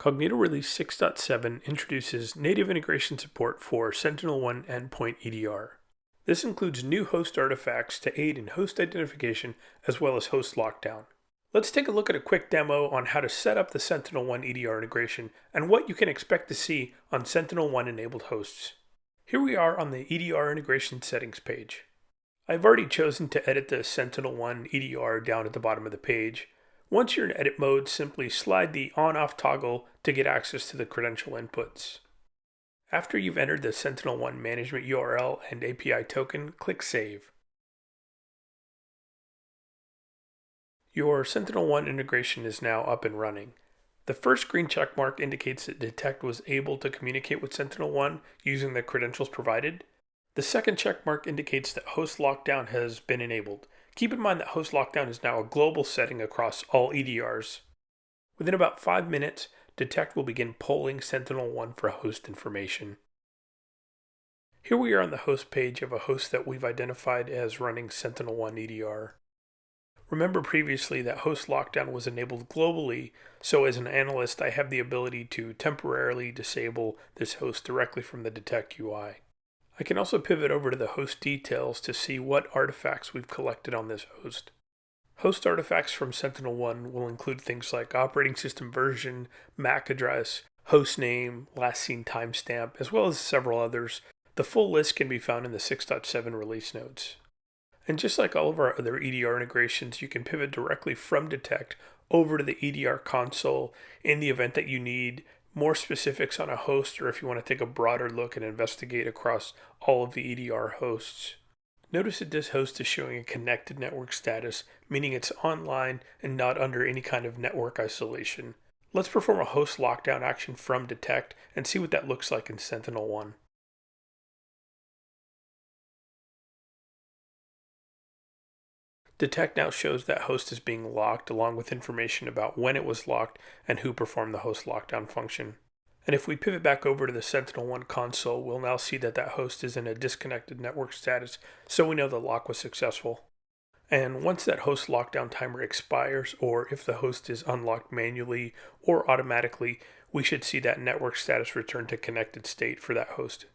Cognito Release 6.7 introduces native integration support for SentinelOne Endpoint EDR. This includes new host artifacts to aid in host identification as well as host lockdown. Let's take a look at a quick demo on how to set up the SentinelOne EDR integration and what you can expect to see on SentinelOne enabled hosts. Here we are on the EDR integration settings page. I've already chosen to edit the SentinelOne EDR down at the bottom of the page. Once you're in edit mode, simply slide the on-off toggle to get access to the credential inputs. After you've entered the SentinelOne management URL and API token, click Save. Your SentinelOne integration is now up and running. The first green check mark indicates that Detect was able to communicate with SentinelOne using the credentials provided. The second check mark indicates that host lockdown has been enabled. Keep in mind that host lockdown is now a global setting across all EDRs. Within about 5 minutes, Detect will begin polling SentinelOne for host information. Here we are on the host page of a host that we've identified as running SentinelOne EDR. Remember previously that host lockdown was enabled globally, so as an analyst I have the ability to temporarily disable this host directly from the Detect UI. I can also pivot over to the host details to see what artifacts we've collected on this host. Host artifacts from SentinelOne will include things like operating system version, MAC address, host name, last seen timestamp, as well as several others. The full list can be found in the 6.7 release notes. And just like all of our other EDR integrations, you can pivot directly from Detect over to the EDR console in the event that you need more specifics on a host, or if you want to take a broader look and investigate across all of the EDR hosts. Notice that this host is showing a connected network status, meaning it's online and not under any kind of network isolation. Let's perform a host lockdown action from Detect and see what that looks like in SentinelOne. Detect now shows that host is being locked along with information about when it was locked and who performed the host lockdown function. And if we pivot back over to the SentinelOne console, we'll now see that that host is in a disconnected network status, so we know the lock was successful. And once that host lockdown timer expires, or if the host is unlocked manually or automatically, we should see that network status return to connected state for that host.